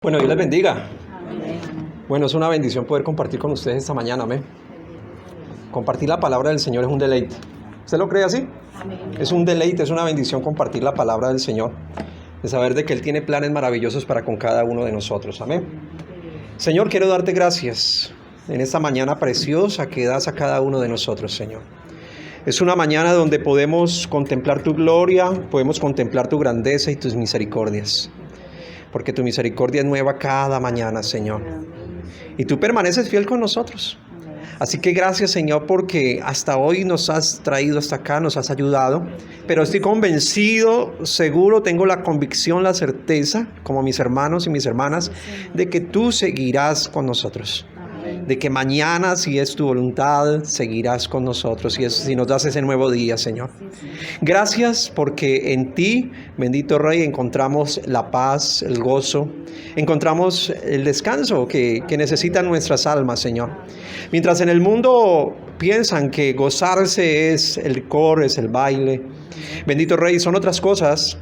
Bueno, Dios les bendiga. Amén. Bueno, es una bendición poder compartir con ustedes esta mañana, amén. Compartir la palabra del Señor es un deleite. ¿Usted lo cree así? Amén. Es un deleite, es una bendición compartir la palabra del Señor, de saber de que Él tiene planes maravillosos para con cada uno de nosotros, amén. Señor, quiero darte gracias en esta mañana preciosa que das a cada uno de nosotros, Señor. Es una mañana donde podemos contemplar tu gloria, podemos contemplar tu grandeza y tus misericordias. Porque tu misericordia es nueva cada mañana, Señor. Y tú permaneces fiel con nosotros. Así que gracias, Señor, porque hasta hoy nos has traído hasta acá, nos has ayudado. Pero estoy convencido, seguro, tengo la convicción, la certeza, como mis hermanos y mis hermanas, de que tú seguirás con nosotros. De que mañana, si es tu voluntad, seguirás con nosotros si nos das ese nuevo día, Señor. Gracias porque en ti, bendito Rey, encontramos la paz, el gozo, encontramos el descanso que necesitan nuestras almas, Señor. Mientras en el mundo piensan que gozarse es el licor, es el baile, bendito Rey, son otras cosas.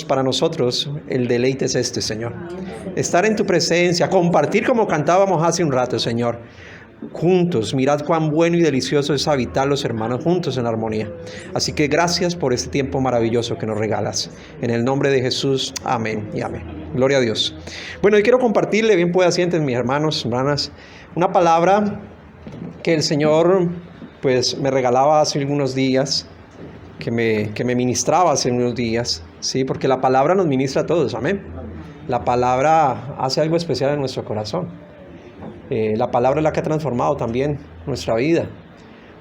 Para nosotros, el deleite es este, Señor. Estar en tu presencia, compartir como cantábamos hace un rato, Señor. Juntos, mirad cuán bueno y delicioso es habitar los hermanos juntos en armonía. Así que gracias por este tiempo maravilloso que nos regalas. En el nombre de Jesús, amén y amén. Gloria a Dios. Bueno, hoy quiero compartirle, bien pueda sienten mis hermanos, hermanas, una palabra que el Señor pues me regalaba hace algunos días. Que me ministraba hace unos días, ¿sí? Porque la palabra nos ministra a todos, amén. La palabra hace algo especial en nuestro corazón. La palabra es la que ha transformado también nuestra vida.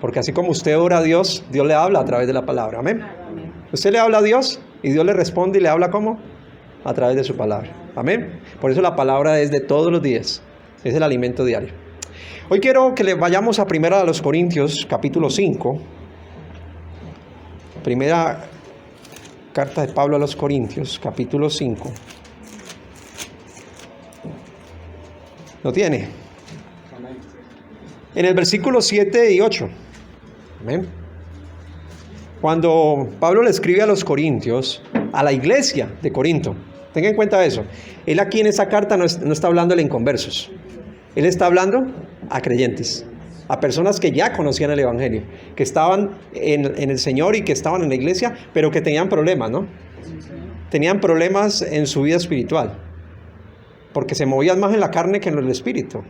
Porque así como usted ora a Dios, Dios le habla a través de la palabra, amén. Usted le habla a Dios y Dios le responde y le habla ¿cómo? A través de su palabra, amén. Por eso la palabra es de todos los días, es el alimento diario. Hoy quiero que le vayamos a 1 Corintios, capítulo 5. Primera carta de Pablo a los Corintios, capítulo 5. ¿Lo tiene? En el versículo 7 y 8. Amén. Cuando Pablo le escribe a los Corintios, a la iglesia de Corinto, tenga en cuenta eso. Él aquí en esa carta no está hablando de inconversos. Él está hablando a creyentes. A personas que ya conocían el Evangelio, que estaban en el Señor y que estaban en la iglesia, pero que tenían problemas, ¿no? Tenían problemas en su vida espiritual, porque se movían más en la carne que en el espíritu.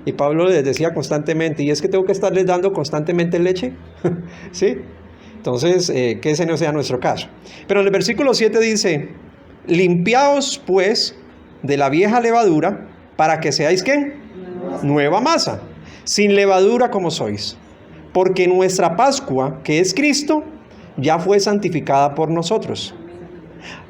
Y Pablo les decía constantemente, ¿y es que tengo que estarles dando constantemente leche? ¿Sí? Entonces, que ese no sea nuestro caso. Pero en el versículo 7 dice, limpiaos pues de la vieja levadura, para que seáis, ¿qué? Nueva masa. Sin levadura como sois, porque nuestra Pascua, que es Cristo, ya fue santificada por nosotros.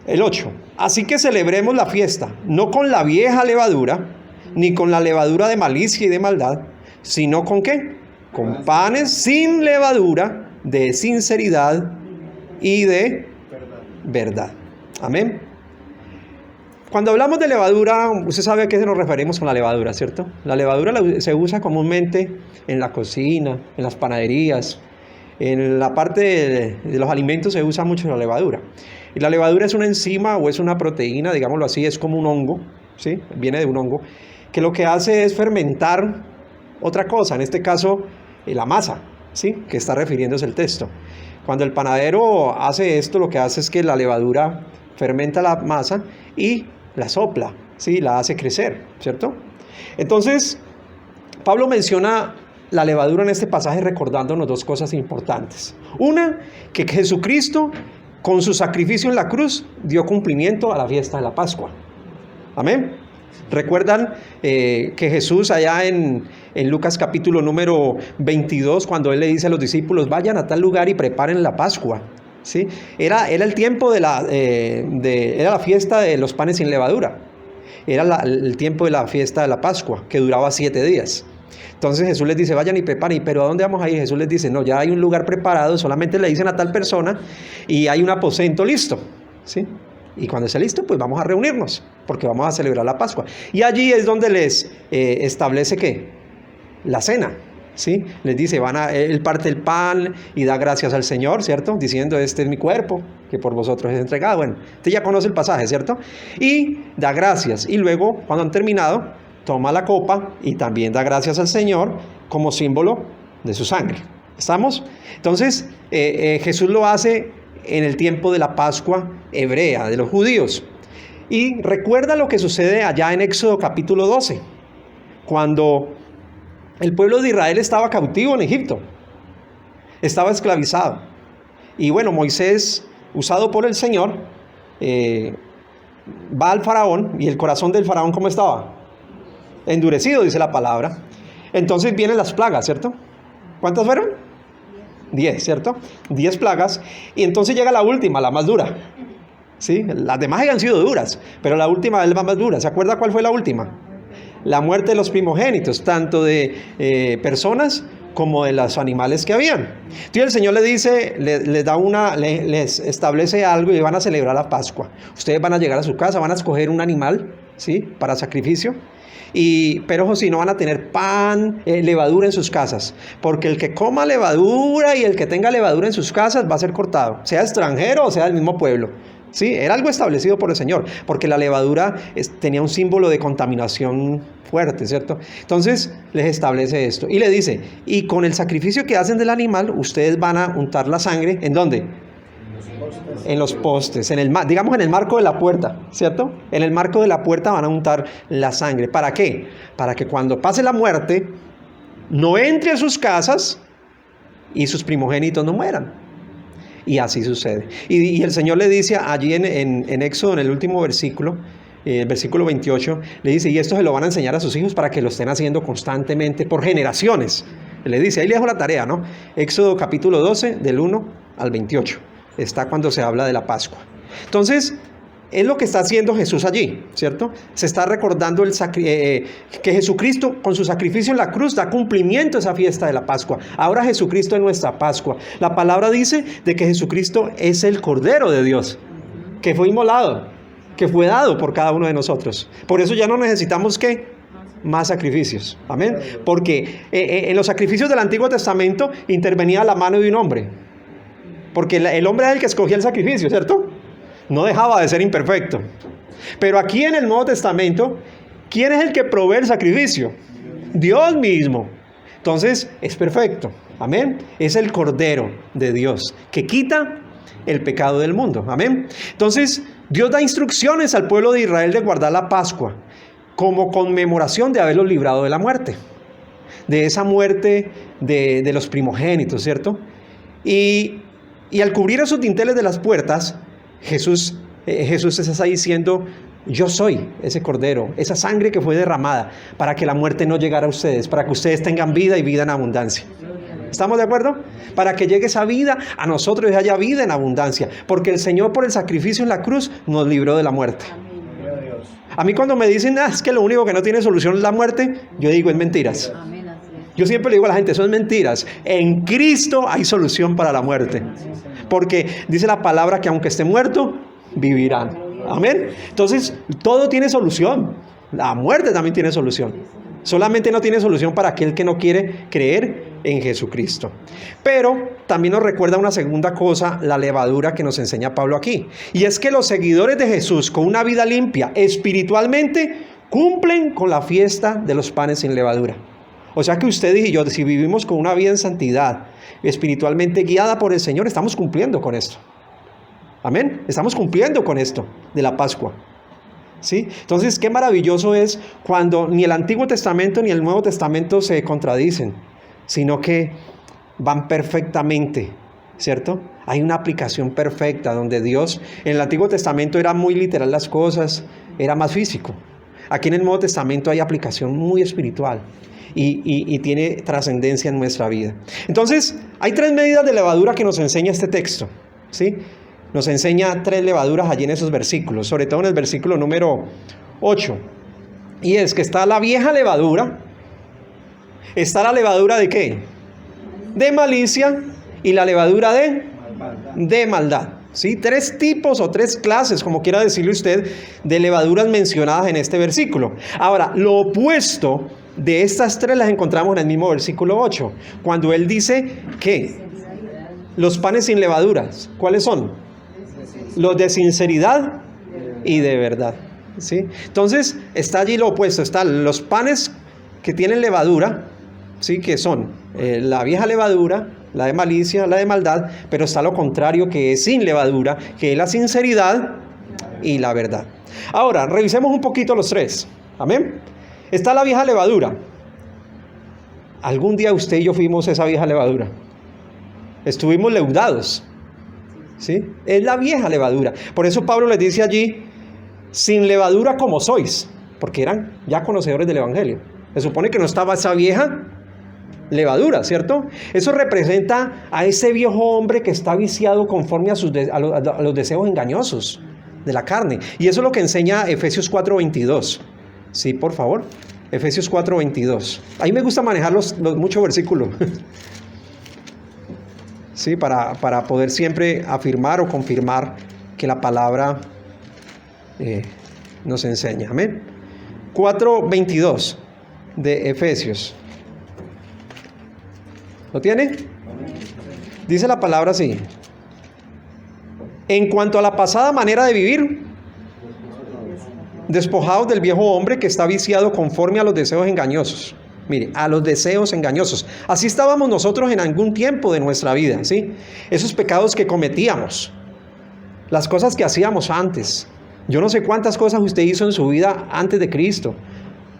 El 8. Así que celebremos la fiesta, no con la vieja levadura, ni con la levadura de malicia y de maldad, sino con ¿qué? Con panes sin levadura, de sinceridad y de verdad. Amén. Cuando hablamos de levadura, usted sabe a qué nos referimos con la levadura, ¿cierto? La levadura se usa comúnmente en la cocina, en las panaderías, en la parte de los alimentos se usa mucho la levadura. Y la levadura es una enzima o es una proteína, digámoslo así, es como un hongo, ¿sí? Viene de un hongo, que lo que hace es fermentar otra cosa, en este caso la masa, ¿sí? Que está refiriéndose el texto. Cuando el panadero hace esto, lo que hace es que la levadura fermenta la masa y la sopla, ¿sí? La hace crecer, ¿cierto? Entonces, Pablo menciona la levadura en este pasaje recordándonos dos cosas importantes. Una, que Jesucristo, con su sacrificio en la cruz, dio cumplimiento a la fiesta de la Pascua. Amén. ¿Recuerdan que Jesús allá en Lucas capítulo número 22, cuando Él le dice a los discípulos, vayan a tal lugar y preparen la Pascua? ¿Sí? Era el tiempo era la fiesta de los panes sin levadura. Era el tiempo de la fiesta de la Pascua, que duraba 7 días. Entonces Jesús les dice, vayan y preparen. ¿Pero a dónde vamos a ir? Jesús les dice, no, ya hay un lugar preparado, solamente le dicen a tal persona y hay un aposento listo, ¿sí? Y cuando esté listo, pues vamos a reunirnos, porque vamos a celebrar la Pascua. Y allí es donde les establece ¿qué? La cena, ¿sí? Les dice, él parte el pan y da gracias al Señor, ¿cierto? Diciendo, este es mi cuerpo, que por vosotros es entregado. Bueno, usted ya conoce el pasaje, ¿cierto? Y da gracias. Y luego, cuando han terminado, toma la copa y también da gracias al Señor como símbolo de su sangre. ¿Estamos? Entonces, Jesús lo hace en el tiempo de la Pascua hebrea, de los judíos. Y recuerda lo que sucede allá en Éxodo capítulo 12, cuando el pueblo de Israel estaba cautivo en Egipto, estaba esclavizado. Y bueno, Moisés, usado por el Señor, va al faraón, y el corazón del faraón, ¿cómo estaba? Endurecido, dice la palabra. Entonces vienen las plagas, ¿cierto? ¿Cuántas fueron? 10, ¿cierto? 10 plagas. Y entonces llega la última, la más dura. ¿Sí? Las demás han sido duras, pero la última es la más dura. ¿Se acuerda cuál fue la última? La muerte de los primogénitos, tanto de personas como de los animales que habían. Entonces el Señor le dice, les establece algo y van a celebrar la Pascua. Ustedes van a llegar a su casa, van a escoger un animal, ¿sí? Para sacrificio. Pero si no van a tener pan, levadura en sus casas, porque el que coma levadura y el que tenga levadura en sus casas va a ser cortado, sea extranjero o sea del mismo pueblo. Sí, era algo establecido por el Señor, porque la levadura tenía un símbolo de contaminación fuerte, ¿cierto? Entonces les establece esto y le dice, y con el sacrificio que hacen del animal, ustedes van a untar la sangre, ¿en dónde? En los postes, digamos en el marco de la puerta, ¿cierto? En el marco de la puerta van a untar la sangre. ¿Para qué? Para que cuando pase la muerte, no entre a sus casas y sus primogénitos no mueran. Y así sucede. Y el Señor le dice allí en Éxodo, en el último versículo, el versículo 28, le dice, y esto se lo van a enseñar a sus hijos para que lo estén haciendo constantemente por generaciones. Le dice, ahí le dejo la tarea, ¿no? Éxodo capítulo 12, del 1 al 28. Está cuando se habla de la Pascua. Entonces, es lo que está haciendo Jesús allí, ¿cierto? Se está recordando que Jesucristo con su sacrificio en la cruz da cumplimiento a esa fiesta de la Pascua. Ahora Jesucristo es nuestra Pascua. La palabra dice de que Jesucristo es el Cordero de Dios, que fue inmolado, que fue dado por cada uno de nosotros. Por eso ya no necesitamos, ¿qué? Más sacrificios. Amén. Porque en los sacrificios del Antiguo Testamento intervenía la mano de un hombre. Porque el hombre es el que escogía el sacrificio, ¿cierto? No dejaba de ser imperfecto. Pero aquí en el Nuevo Testamento, ¿quién es el que provee el sacrificio? Dios mismo. Entonces, es perfecto. Amén. Es el Cordero de Dios que quita el pecado del mundo. Amén. Entonces, Dios da instrucciones al pueblo de Israel de guardar la Pascua como conmemoración de haberlos librado de la muerte. De esa muerte de los primogénitos, ¿cierto? Y al cubrir esos dinteles de las puertas, Jesús está diciendo, yo soy ese Cordero, esa sangre que fue derramada para que la muerte no llegara a ustedes, para que ustedes tengan vida y vida en abundancia. ¿Estamos de acuerdo? Para que llegue esa vida a nosotros y haya vida en abundancia, porque el Señor por el sacrificio en la cruz nos libró de la muerte. A mí cuando me dicen, es que lo único que no tiene solución es la muerte, yo digo, es mentiras. Yo siempre le digo a la gente, eso es mentiras. En Cristo hay solución para la muerte. Porque dice la palabra que aunque esté muerto, vivirán. Amén. Entonces, todo tiene solución. La muerte también tiene solución. Solamente no tiene solución para aquel que no quiere creer en Jesucristo. Pero también nos recuerda una segunda cosa, la levadura que nos enseña Pablo aquí. Y es que los seguidores de Jesús con una vida limpia espiritualmente cumplen con la fiesta de los panes sin levadura. O sea que usted y yo, si vivimos con una vida en santidad, espiritualmente guiada por el Señor, estamos cumpliendo con esto. Amén. Estamos cumpliendo con esto de la Pascua. ¿Sí? Entonces, qué maravilloso es cuando ni el Antiguo Testamento ni el Nuevo Testamento se contradicen, sino que van perfectamente, ¿cierto? Hay una aplicación perfecta donde Dios, en el Antiguo Testamento era muy literal las cosas, era más físico. Aquí en el Nuevo Testamento hay aplicación muy espiritual. Y tiene trascendencia en nuestra vida. Entonces, hay 3 medidas de levadura que nos enseña este texto, ¿sí? Nos enseña 3 levaduras allí en esos versículos, sobre todo en el versículo número 8. Y es que está la vieja levadura, está la levadura de ¿qué? De malicia y la levadura de maldad. ¿Sí? 3 tipos o 3 clases, como quiera decirle usted, de levaduras mencionadas en este versículo. Ahora, lo opuesto de estas tres las encontramos en el mismo versículo 8, cuando él dice que los panes sin levaduras, ¿cuáles son? Los de sinceridad y de verdad, ¿sí? Entonces está allí lo opuesto, están los panes que tienen levadura, ¿sí? Que son la vieja levadura, la de malicia, la de maldad, pero está lo contrario, que es sin levadura, que es la sinceridad y la verdad. Ahora, revisemos un poquito los tres, amén. Está la vieja levadura. Algún día usted y yo fuimos esa vieja levadura. Estuvimos leudados, ¿sí? Es la vieja levadura. Por eso Pablo les dice allí, sin levadura como sois, porque eran ya conocedores del Evangelio. Se supone que no estaba esa vieja levadura, ¿cierto? Eso representa a ese viejo hombre que está viciado conforme a los deseos engañosos de la carne. Y eso es lo que enseña Efesios 4:22. Sí, por favor. Efesios 4:22. Ahí me gusta manejar los muchos versículos. Sí, para poder siempre afirmar o confirmar que la palabra nos enseña. Amén. 4:22 de Efesios. ¿Lo tiene? Dice la palabra así: en cuanto a la pasada manera de vivir, despojados del viejo hombre que está viciado conforme a los deseos engañosos. Mire, a los deseos engañosos. Así estábamos nosotros en algún tiempo de nuestra vida, ¿sí? Esos pecados que cometíamos, las cosas que hacíamos antes. Yo no sé cuántas cosas usted hizo en su vida antes de Cristo,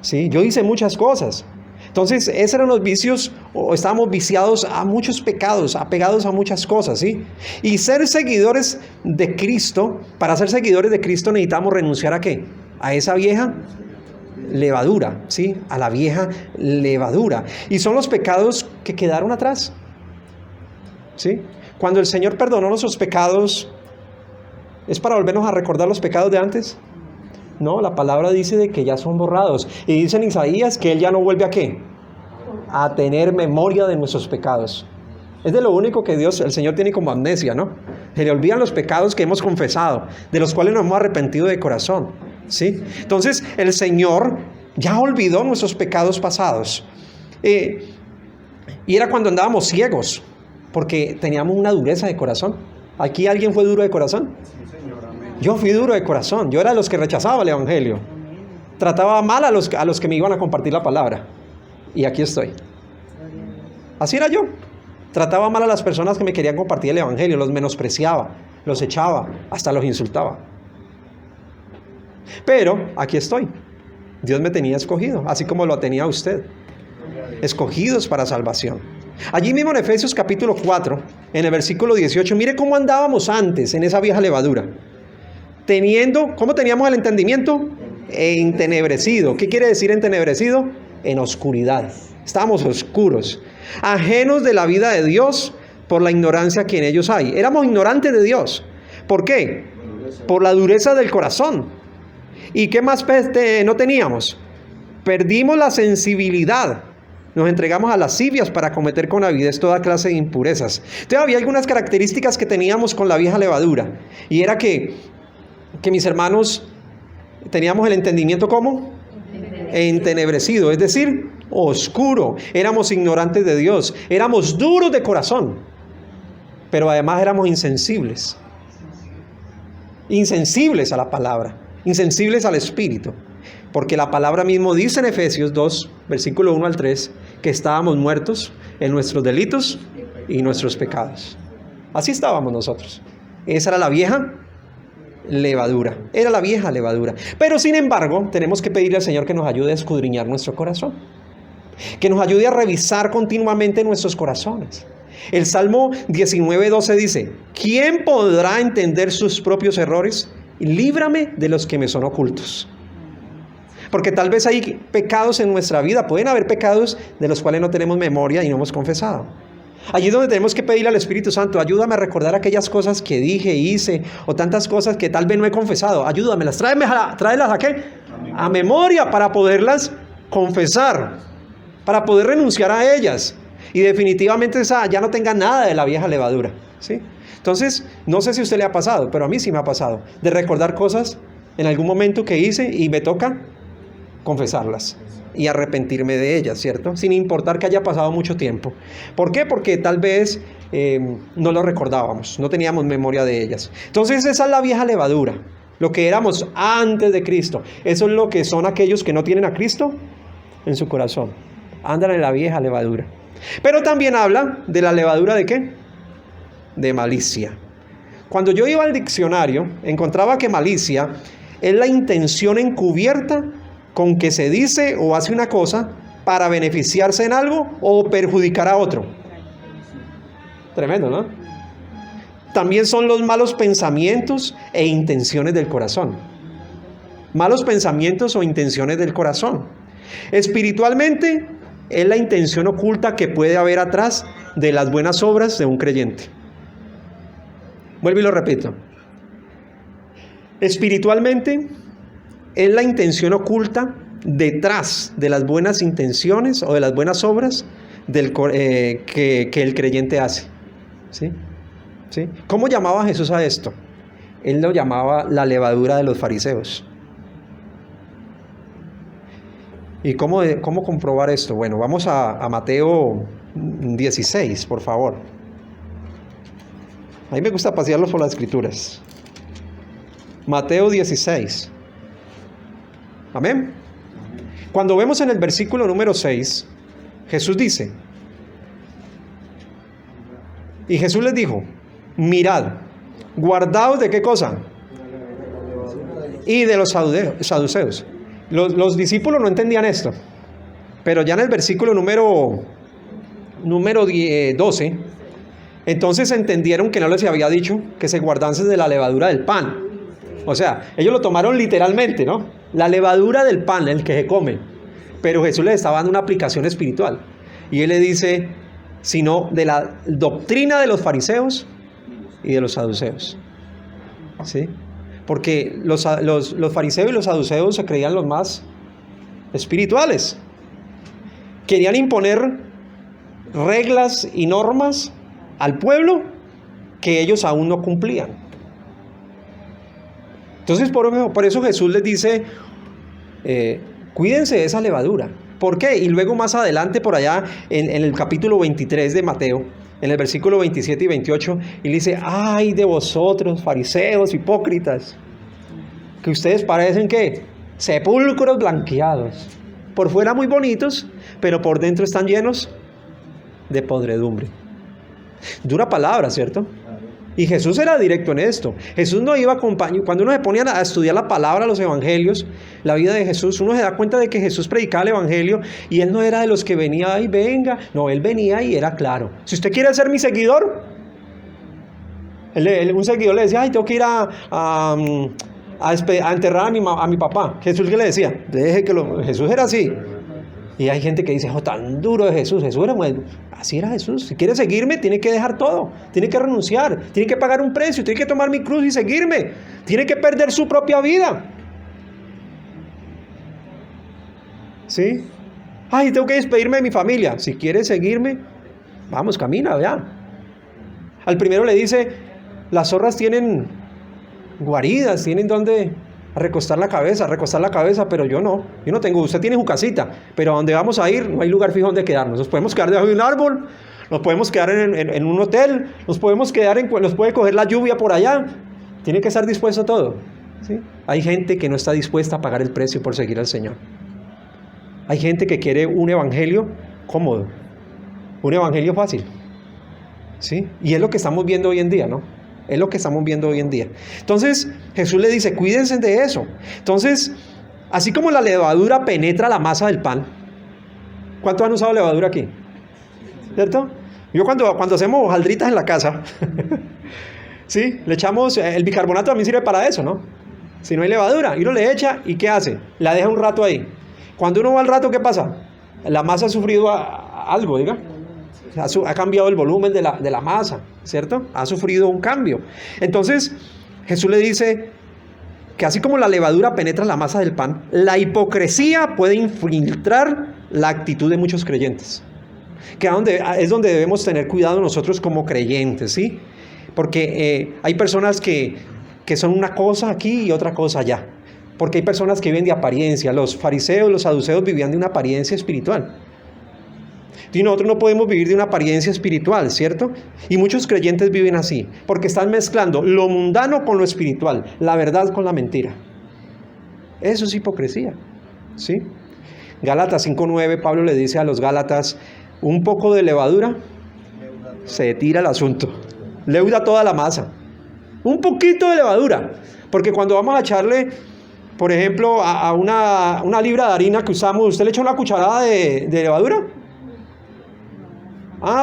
¿sí? Yo hice muchas cosas. Entonces, esos eran los vicios, o estábamos viciados a muchos pecados, apegados a muchas cosas, ¿sí? Y ser seguidores de Cristo, para ser seguidores de Cristo necesitamos renunciar ¿a qué? A esa vieja levadura, ¿sí? A la vieja levadura. Y son los pecados que quedaron atrás, ¿sí? Cuando el Señor perdonó nuestros pecados, ¿es para volvernos a recordar los pecados de antes? No, la palabra dice de que ya son borrados. Y dice en Isaías que Él ya no vuelve ¿a qué? A tener memoria de nuestros pecados. Es de lo único que Dios, el Señor tiene como amnesia, ¿no? Se le olvidan los pecados que hemos confesado, de los cuales nos hemos arrepentido de corazón, ¿sí? Entonces, el Señor ya olvidó nuestros pecados pasados. Y era cuando andábamos ciegos, porque teníamos una dureza de corazón. ¿Aquí alguien fue duro de corazón? Yo fui duro de corazón. Yo era de los que rechazaba el Evangelio. Trataba mal a los que me iban a compartir la palabra. Y aquí estoy. Así era yo. Trataba mal a las personas que me querían compartir el Evangelio. Los menospreciaba, los echaba, hasta los insultaba. Pero aquí estoy. Dios me tenía escogido, así como lo tenía usted. Escogidos para salvación. Allí mismo en Efesios capítulo 4, en el versículo 18, mire cómo andábamos antes en esa vieja levadura. ¿Cómo teníamos el entendimiento? Entenebrecido. ¿Qué quiere decir entenebrecido? En oscuridad. Estábamos oscuros, ajenos de la vida de Dios por la ignorancia que en ellos hay. Éramos ignorantes de Dios. ¿Por qué? Por la dureza del corazón. ¿Y qué más no teníamos? Perdimos la sensibilidad. Nos entregamos a lascivias para cometer con avidez toda clase de impurezas. Entonces había algunas características que teníamos con la vieja levadura. Y era que mis hermanos teníamos el entendimiento ¿cómo? Entenebrecido, es decir, oscuro. Éramos ignorantes de Dios. Éramos duros de corazón. Pero además éramos insensibles. Insensibles a la palabra. Insensibles al Espíritu. Porque la palabra mismo dice en Efesios 2, versículo 1 al 3, que estábamos muertos en nuestros delitos y nuestros pecados. Así estábamos nosotros. Esa era la vieja levadura. Era la vieja levadura. Pero sin embargo, tenemos que pedirle al Señor que nos ayude a escudriñar nuestro corazón. Que nos ayude a revisar continuamente nuestros corazones. El Salmo 19:12 dice: ¿quién podrá entender sus propios errores? Líbrame de los que me son ocultos. Porque tal vez hay pecados en nuestra vida, pueden haber pecados de los cuales no tenemos memoria y no hemos confesado. Allí es donde tenemos que pedirle al Espíritu Santo: ayúdame a recordar aquellas cosas que dije, hice, o tantas cosas que tal vez no he confesado. Ayúdamelas, tráelas ¿a qué? A memoria, para poderlas confesar, para poder renunciar a ellas. Y definitivamente ya no tenga nada de la vieja levadura, ¿sí? Entonces, no sé si a usted le ha pasado, pero a mí sí me ha pasado, de recordar cosas en algún momento que hice y me toca confesarlas y arrepentirme de ellas, ¿cierto? Sin importar que haya pasado mucho tiempo. ¿Por qué? Porque tal vez no lo recordábamos, no teníamos memoria de ellas. Entonces esa es la vieja levadura, lo que éramos antes de Cristo. Eso es lo que son aquellos que no tienen a Cristo en su corazón. Andan en la vieja levadura. Pero también habla de la levadura ¿de qué? De malicia. Cuando yo iba al diccionario, encontraba que malicia es la intención encubierta con que se dice o hace una cosa para beneficiarse en algo o perjudicar a otro. Tremendo, ¿no? También son los malos pensamientos e intenciones del corazón. Malos pensamientos o intenciones del corazón. Espiritualmente es la intención oculta que puede haber atrás de las buenas obras de un creyente. Vuelvo y lo repito. Espiritualmente es la intención oculta detrás de las buenas intenciones o de las buenas obras que el creyente hace. ¿Sí? ¿Sí? ¿Cómo llamaba Jesús a esto? Él lo llamaba la levadura de los fariseos. ¿Y cómo comprobar esto? Bueno, vamos a Mateo 16, por favor. A mí me gusta pasearlos por las escrituras. Mateo 16. Amén. Cuando vemos en el versículo número 6, Jesús dice, y Jesús les dijo, mirad, guardaos de qué cosa, y de los saduceos. Los discípulos no entendían esto, pero ya en el versículo número 12, entonces entendieron que no les había dicho que se guardasen de la levadura del pan. O sea, ellos lo tomaron literalmente, ¿no? La levadura del pan, el que se come. Pero Jesús les estaba dando una aplicación espiritual. Y Él le dice, sino de la doctrina de los fariseos y de los saduceos. ¿Sí? Porque los fariseos y los saduceos se creían los más espirituales. Querían imponer reglas y normas al pueblo que ellos aún no cumplían. Entonces por eso Jesús les dice, cuídense de esa levadura. ¿Por qué? Y luego más adelante por allá en el capítulo 23 de Mateo, en el versículo 27 y 28, y le dice, ay de vosotros, fariseos, hipócritas, que ustedes parecen ¿qué? Sepulcros blanqueados. Por fuera muy bonitos, pero por dentro están llenos de podredumbre. Dura palabra, ¿cierto? Y Jesús era directo en esto. Jesús no iba acompañado. Cuando uno se ponía a estudiar la palabra, los evangelios, la vida de Jesús, uno se da cuenta de que Jesús predicaba el evangelio y Él no era de los que venía y venga. No, Él venía y era claro. Si usted quiere ser mi seguidor, un seguidor le decía, ay, tengo que ir a enterrar a mi papá. Jesús, ¿qué le decía? Jesús era así. Y hay gente que dice, oh, tan duro de Jesús. Jesús era muy... Así era Jesús. Si quiere seguirme, tiene que dejar todo. Tiene que renunciar. Tiene que pagar un precio. Tiene que tomar mi cruz y seguirme. Tiene que perder su propia vida. ¿Sí? Ay, tengo que despedirme de mi familia. Si quiere seguirme, vamos, camina, vea. Al primero le dice, las zorras tienen guaridas, tienen donde recostar la cabeza, pero yo no tengo. Usted tiene su casita, pero a donde vamos a ir no hay lugar fijo donde quedarnos. Nos podemos quedar debajo de un árbol, nos podemos quedar en un hotel, nos puede coger la lluvia por allá. Tiene que estar dispuesto a todo, ¿sí? Hay gente que no está dispuesta a pagar el precio por seguir al Señor. Hay gente que quiere un evangelio cómodo, un evangelio fácil, ¿sí? Y es lo que estamos viendo hoy en día, ¿no? Es lo que estamos viendo hoy en día. Entonces Jesús le dice, cuídense de eso. Entonces, así como la levadura penetra la masa del pan. ¿Cuántos han usado levadura aquí? ¿Cierto? Yo cuando hacemos hojaldritas en la casa, ¿sí? Le echamos, el bicarbonato también sirve para eso, ¿no? Si no hay levadura, y uno le echa, ¿y qué hace? La deja un rato ahí. Cuando uno va al rato, ¿qué pasa? La masa ha sufrido algo, diga. Ha cambiado el volumen de la masa, ¿cierto? Ha sufrido un cambio. Entonces, Jesús le dice que así como la levadura penetra la masa del pan, la hipocresía puede infiltrar la actitud de muchos creyentes. Que es donde debemos tener cuidado nosotros como creyentes, ¿sí? Porque hay personas que son una cosa aquí y otra cosa allá. Porque hay personas que viven de apariencia. Los fariseos, los saduceos vivían de una apariencia espiritual. Y nosotros no podemos vivir de una apariencia espiritual, ¿cierto? Y muchos creyentes viven así, porque están mezclando lo mundano con lo espiritual, la verdad con la mentira. Eso es hipocresía, ¿sí? Gálatas 5:9, Pablo le dice a los Gálatas, un poco de levadura, se tira el asunto, leuda toda la masa. Un poquito de levadura, porque cuando vamos a echarle, por ejemplo, a una libra de harina que usamos, ¿usted le echa una cucharada de levadura?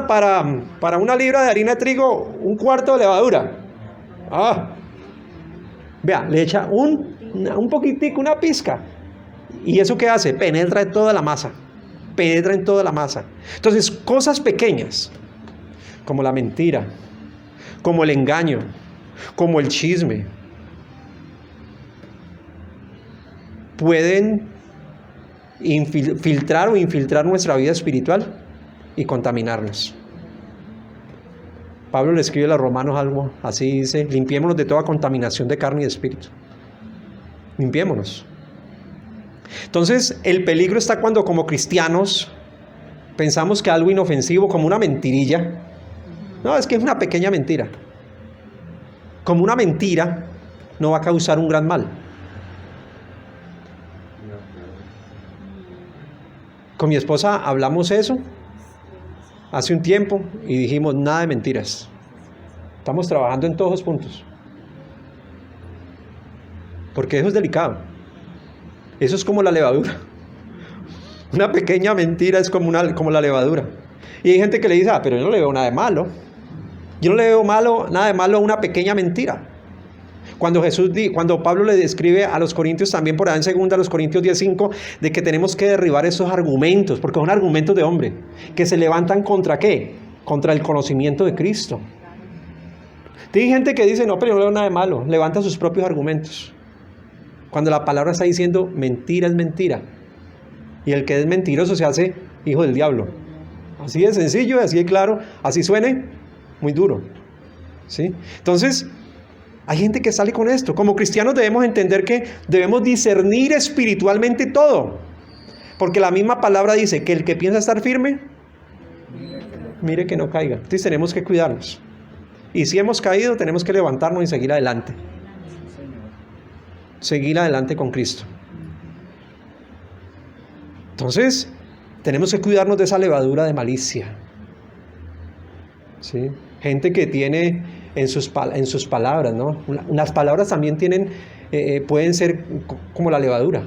Para una libra de harina de trigo, un cuarto de levadura. Vea, le echa un poquitico, una pizca. ¿Y eso qué hace? Penetra en toda la masa. Penetra en toda la masa. Entonces, cosas pequeñas, como la mentira, como el engaño, como el chisme, pueden filtrar o infiltrar nuestra vida espiritual y contaminarnos. Pablo le escribe a los romanos algo así, dice, limpiémonos de toda contaminación de carne y de espíritu. Limpiémonos. Entonces, el peligro está cuando como cristianos pensamos que algo inofensivo, como una mentirilla, no, es que es una pequeña mentira. Como una mentira no va a causar un gran mal. Con mi esposa hablamos eso hace un tiempo y dijimos nada de mentiras. Estamos trabajando en todos los puntos. Porque eso es delicado. Eso es como la levadura. Una pequeña mentira es como la levadura. Y hay gente que le dice, pero yo no le veo nada de malo. Yo no le veo nada de malo a una pequeña mentira. Cuando Pablo le describe a los corintios, también por ahí en 2 Corintios 10:5, de que tenemos que derribar esos argumentos, porque son argumentos de hombre, que se levantan ¿contra qué? Contra el conocimiento de Cristo. Hay gente que dice, no, pero yo no veo nada de malo, levanta sus propios argumentos. Cuando la palabra está diciendo, mentira es mentira. Y el que es mentiroso se hace hijo del diablo. Así de sencillo, así de claro, así suene, muy duro. ¿Sí? Entonces, hay gente que sale con esto. Como cristianos debemos entender que debemos discernir espiritualmente todo. Porque la misma palabra dice que el que piensa estar firme, mire que no caiga. Entonces tenemos que cuidarnos. Y si hemos caído, tenemos que levantarnos y seguir adelante. Seguir adelante con Cristo. Entonces, tenemos que cuidarnos de esa levadura de malicia. ¿Sí? Gente que tiene en sus palabras, ¿no? Las palabras también pueden ser como la levadura.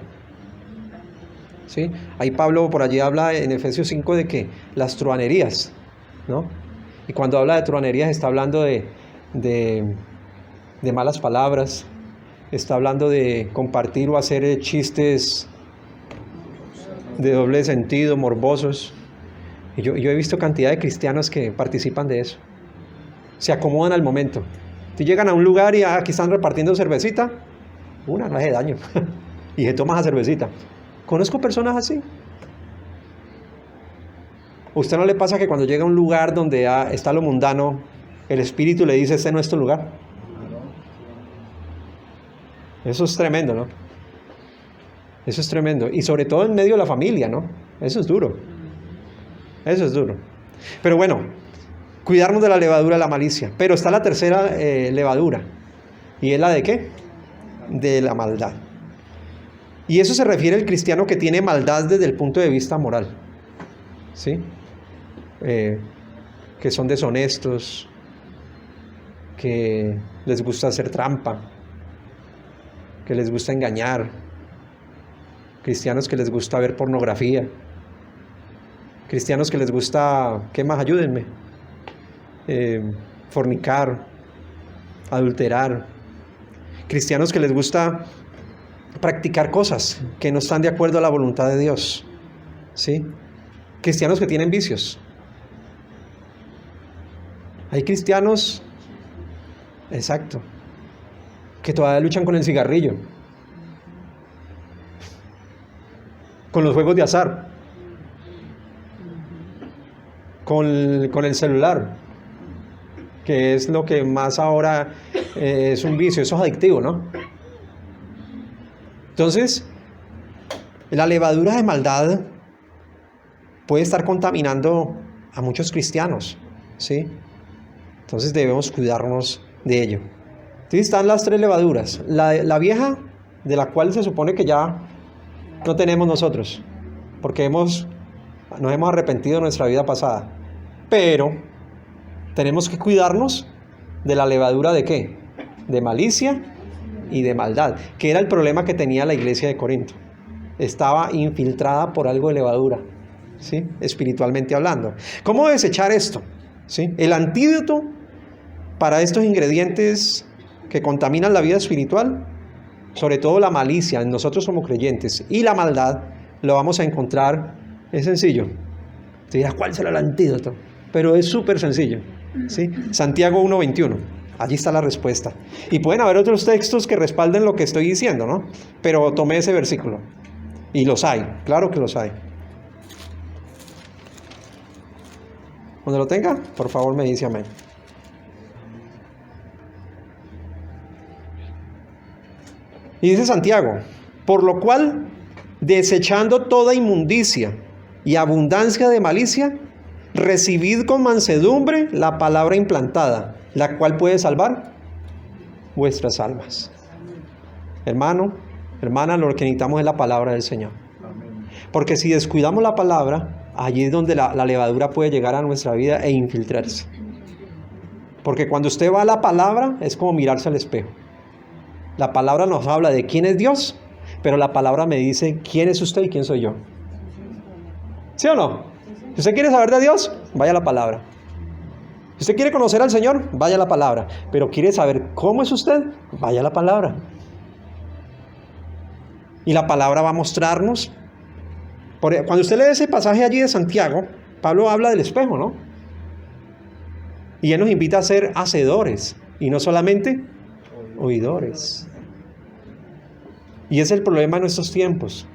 ¿Sí? Ahí Pablo por allí habla en Efesios 5 de que las truhanerías, ¿no? Y cuando habla de truhanerías está hablando de malas palabras, está hablando de compartir o hacer chistes de doble sentido, morbosos. Y yo he visto cantidad de cristianos que participan de eso. Se acomodan al momento. Si llegan a un lugar y aquí están repartiendo cervecita, no hace daño. Y se toma esa cervecita. Conozco personas así. ¿A usted no le pasa que cuando llega a un lugar donde está lo mundano, el espíritu le dice, este no es tu lugar? Eso es tremendo, ¿no? Eso es tremendo. Y sobre todo en medio de la familia, ¿no? Eso es duro. Eso es duro. Pero bueno, cuidarnos de la levadura de la malicia. Pero está la tercera levadura. ¿Y es la de qué? De la maldad. Y eso se refiere al cristiano que tiene maldad desde el punto de vista moral. ¿Sí? Que son deshonestos, que les gusta hacer trampa, que les gusta engañar, cristianos que les gusta ver pornografía, cristianos que les gusta, ¿qué más? Ayúdenme, fornicar, adulterar, cristianos que les gusta practicar cosas que no están de acuerdo a la voluntad de Dios, ¿sí? Cristianos que tienen vicios. Hay cristianos, exacto, que todavía luchan con el cigarrillo, con los juegos de azar, con el celular, que es lo que más ahora es un vicio, eso es adictivo, ¿no? Entonces, la levadura de maldad puede estar contaminando a muchos cristianos, ¿sí? Entonces debemos cuidarnos de ello. Entonces están las tres levaduras. La vieja, de la cual se supone que ya no tenemos nosotros, porque nos hemos arrepentido de nuestra vida pasada. Pero tenemos que cuidarnos de la levadura ¿de qué? De malicia y de maldad, que era el problema que tenía la iglesia de Corinto. Estaba infiltrada por algo de levadura, ¿sí? Espiritualmente hablando. ¿Cómo desechar esto? ¿Sí? El antídoto para estos ingredientes que contaminan la vida espiritual, sobre todo la malicia en nosotros como creyentes y la maldad, lo vamos a encontrar, es sencillo. Te dirás, ¿cuál será el antídoto? Pero es súper sencillo, ¿sí? Santiago 1:21, allí está la respuesta. Y pueden haber otros textos que respalden lo que estoy diciendo, ¿no? Pero tomé ese versículo. Y los hay, claro que los hay. Cuando lo tenga, por favor me dice amén. Y dice Santiago, por lo cual, desechando toda inmundicia y abundancia de malicia, recibid con mansedumbre la palabra implantada, la cual puede salvar vuestras almas. Hermano, hermana, lo que necesitamos es la palabra del Señor. Porque si descuidamos la palabra, allí es donde la levadura puede llegar a nuestra vida e infiltrarse. Porque cuando usted va a la palabra, es como mirarse al espejo. La palabra nos habla de quién es Dios, pero la palabra me dice quién es usted y quién soy yo. ¿Sí o no? Si usted quiere saber de Dios, vaya a la palabra. Si usted quiere conocer al Señor, vaya a la palabra. Pero quiere saber cómo es usted, vaya a la palabra. Y la palabra va a mostrarnos. Cuando usted lee ese pasaje allí de Santiago, Pablo habla del espejo, ¿no? Y él nos invita a ser hacedores y no solamente oidores. Y es el problema de nuestros tiempos,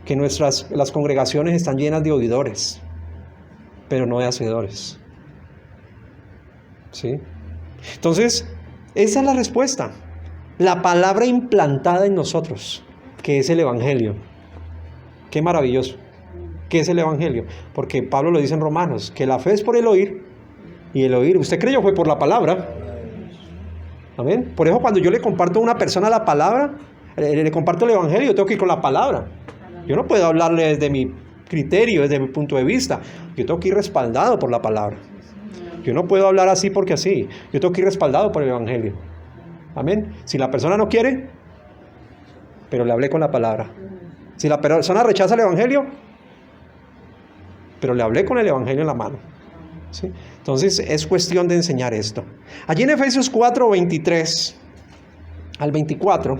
que las congregaciones están llenas de oidores, pero no de hacedores. ¿Sí? Entonces, esa es la respuesta. La palabra implantada en nosotros, que es el Evangelio. Qué maravilloso. ¿Qué es el Evangelio? Porque Pablo lo dice en Romanos, que la fe es por el oír, y el oír, usted creyó fue por la palabra. Amén. Por eso cuando yo le comparto a una persona la palabra, le comparto el Evangelio, yo tengo que ir con la palabra. Yo no puedo hablarle desde mi criterio, desde mi punto de vista. Yo tengo que ir respaldado por la palabra. Yo no puedo hablar así porque así. Yo tengo que ir respaldado por el Evangelio. Amén. Si la persona no quiere, pero le hablé con la palabra. Si la persona rechaza el Evangelio, pero le hablé con el Evangelio en la mano. ¿Sí? Entonces es cuestión de enseñar esto. Allí en Efesios 4, 23 al 24,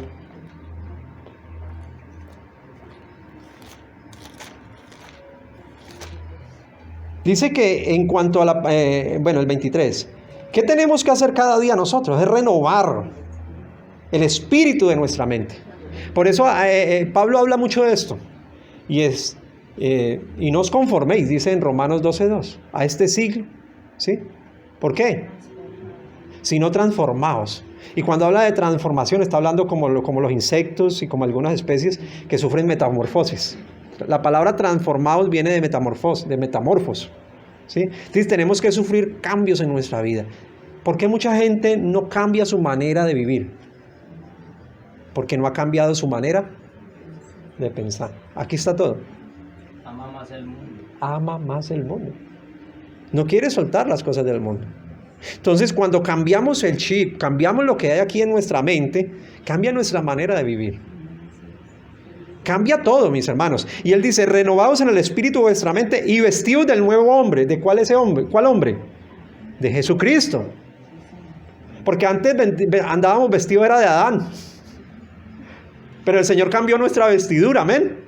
dice que en cuanto a el 23, ¿qué tenemos que hacer cada día nosotros? Es renovar el espíritu de nuestra mente. Por eso Pablo habla mucho de esto. Y no os conforméis, dice en Romanos 12:2, a este siglo. ¿Sí? ¿Por qué? Sino transformaos. Y cuando habla de transformación está hablando como los insectos y como algunas especies que sufren metamorfosis. La palabra transformaos viene de metamorfos. ¿Sí? Entonces tenemos que sufrir cambios en nuestra vida. ¿Por qué mucha gente no cambia su manera de vivir? Porque no ha cambiado su manera de pensar. Aquí está todo. Ama más el mundo. Ama más el mundo. No quiere soltar las cosas del mundo. Entonces, cuando cambiamos el chip, cambiamos lo que hay aquí en nuestra mente, cambia nuestra manera de vivir. Cambia todo, mis hermanos. Y él dice, renovaos en el espíritu de vuestra mente y vestidos del nuevo hombre. ¿De cuál ese hombre? ¿Cuál hombre? De Jesucristo. Porque antes andábamos vestidos era de Adán. Pero el Señor cambió nuestra vestidura, amén.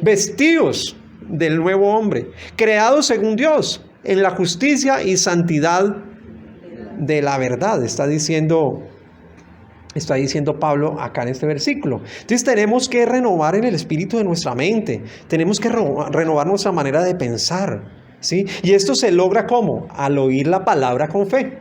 Vestidos del nuevo hombre, creados según Dios, en la justicia y santidad de la verdad, está diciendo Pablo acá en este versículo. Entonces tenemos que renovar en el espíritu de nuestra mente, tenemos que renovar nuestra manera de pensar, ¿sí? Y esto se logra ¿cómo? Al oír la palabra con fe.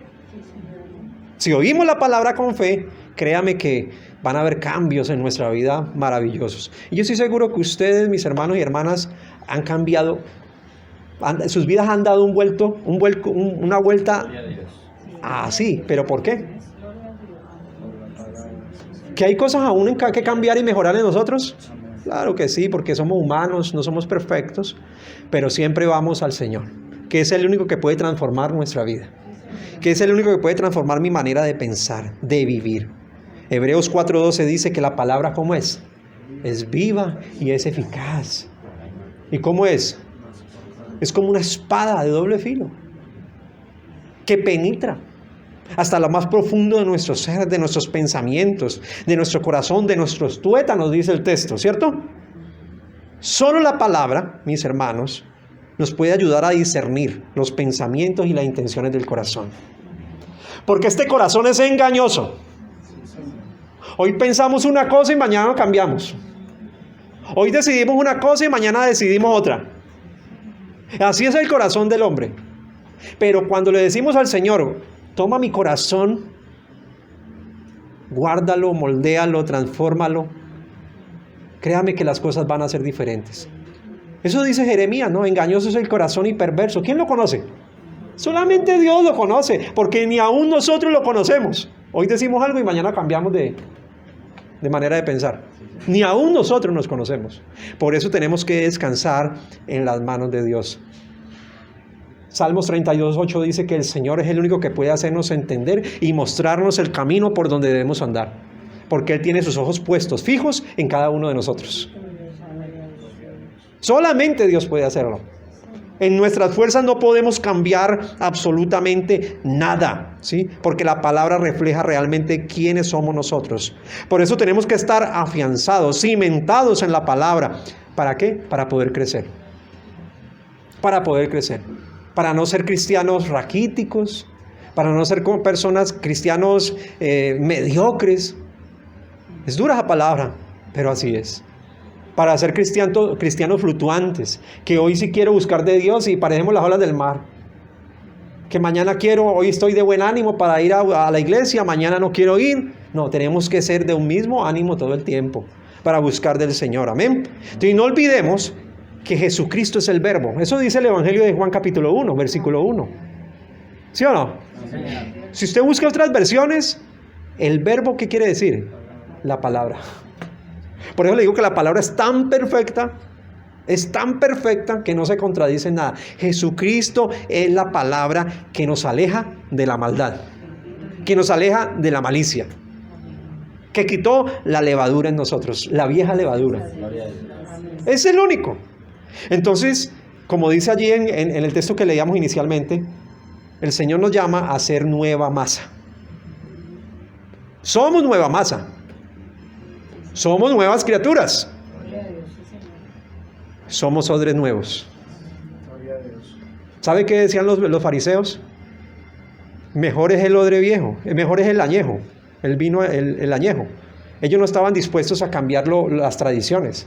Si oímos la palabra con fe, créame que van a haber cambios en nuestra vida maravillosos. Y yo estoy seguro que ustedes, mis hermanos y hermanas, han cambiado, sus vidas han dado una vuelta Gloria a Dios. así. ¿Pero por qué? ¿Que hay cosas aún que cambiar y mejorar en nosotros? Claro que sí, porque somos humanos, no somos perfectos, pero siempre vamos al Señor, que es el único que puede transformar nuestra vida, que es el único que puede transformar mi manera de pensar, de vivir. Hebreos 4:12 dice que la palabra, ¿cómo es? Es viva y es eficaz. ¿Y cómo es? Es como una espada de doble filo, que penetra hasta lo más profundo de nuestro ser, de nuestros pensamientos, de nuestro corazón, de nuestros tuétanos, dice el texto, ¿cierto? Solo la palabra, mis hermanos, nos puede ayudar a discernir los pensamientos y las intenciones del corazón. Porque este corazón es engañoso. Hoy pensamos una cosa y mañana cambiamos. Hoy decidimos una cosa y mañana decidimos otra. Así es el corazón del hombre. Pero cuando le decimos al Señor, toma mi corazón, guárdalo, moldéalo, transfórmalo, créame que las cosas van a ser diferentes. Eso dice Jeremías, ¿no? Engañoso es el corazón y perverso. ¿Quién lo conoce? Solamente Dios lo conoce, porque ni aún nosotros lo conocemos. Hoy decimos algo y mañana cambiamos de manera de pensar. Ni aún nosotros nos conocemos. Por eso tenemos que descansar en las manos de Dios. Salmos 32:8 dice que el Señor es el único que puede hacernos entender y mostrarnos el camino por donde debemos andar. Porque Él tiene sus ojos puestos, fijos en cada uno de nosotros. Solamente Dios puede hacerlo. En nuestras fuerzas no podemos cambiar absolutamente nada, ¿sí? Porque la palabra refleja realmente quiénes somos nosotros. Por eso tenemos que estar afianzados, cimentados en la palabra. ¿Para qué? Para poder crecer. Para poder crecer. Para no ser cristianos raquíticos, para no ser como personas cristianos mediocres. Es dura la palabra, pero así es. Para ser cristianos fluctuantes, que hoy sí quiero buscar de Dios y parecemos las olas del mar. Que mañana hoy estoy de buen ánimo para ir a la iglesia, mañana no quiero ir. No, tenemos que ser de un mismo ánimo todo el tiempo para buscar del Señor, amén. Entonces no olvidemos que Jesucristo es el verbo. Eso dice el Evangelio de Juan capítulo 1, versículo 1. ¿Sí o no? Si usted busca otras versiones, el verbo, ¿qué quiere decir? La palabra. Por eso le digo que la palabra es tan perfecta que no se contradice en nada. Jesucristo es la palabra que nos aleja de la maldad, que nos aleja de la malicia, que quitó la levadura en nosotros, la vieja levadura. Es el único. Entonces, como dice allí en el texto que leíamos inicialmente, el Señor nos llama a ser nueva masa. Somos nueva masa. Somos nuevas criaturas. Somos odres nuevos. ¿Sabe qué decían los fariseos? Mejor es el odre viejo, mejor es el añejo, el vino, el añejo. Ellos no estaban dispuestos a cambiar las tradiciones.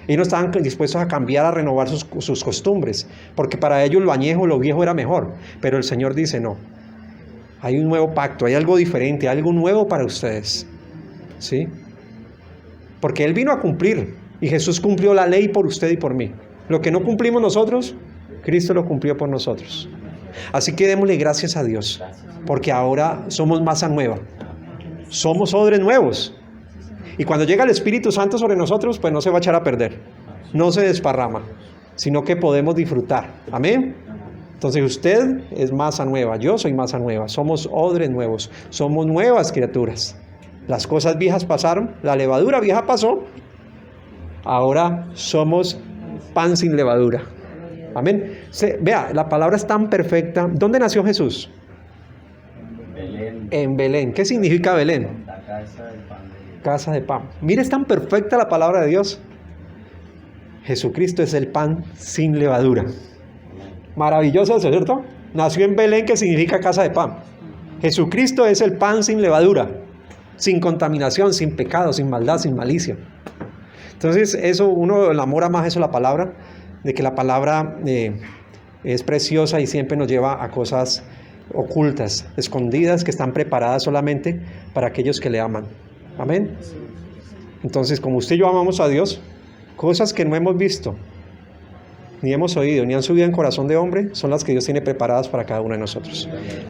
Ellos no estaban dispuestos a cambiar, a renovar sus costumbres, porque para ellos lo añejo, lo viejo era mejor. Pero el Señor dice, no, hay un nuevo pacto, hay algo diferente, algo nuevo para ustedes, ¿sí? Porque Él vino a cumplir, y Jesús cumplió la ley por usted y por mí. Lo que no cumplimos nosotros, Cristo lo cumplió por nosotros. Así que démosle gracias a Dios, porque ahora somos masa nueva, somos odres nuevos. Y cuando llega el Espíritu Santo sobre nosotros, pues no se va a echar a perder, no se desparrama, sino que podemos disfrutar. Amén. Entonces usted es masa nueva, yo soy masa nueva, somos odres nuevos, somos nuevas criaturas. Las cosas viejas pasaron, la levadura vieja pasó, ahora somos pan sin levadura. Amén. Vea, la palabra es tan perfecta. ¿Dónde nació Jesús? Belén. En Belén. ¿Qué significa Belén? La casa del pan de Dios. Casa de pan. Mire, es tan perfecta la palabra de Dios. Jesucristo es el pan sin levadura. Maravilloso eso, ¿cierto? Nació en Belén, que significa casa de pan. Jesucristo es el pan sin levadura, sin contaminación, sin pecado, sin maldad, sin malicia. Entonces, eso uno enamora más eso la palabra, de que la palabra es preciosa y siempre nos lleva a cosas ocultas, escondidas, que están preparadas solamente para aquellos que le aman. Amén. Entonces, como usted y yo amamos a Dios, cosas que no hemos visto, ni hemos oído, ni han subido en corazón de hombre, son las que Dios tiene preparadas para cada uno de nosotros.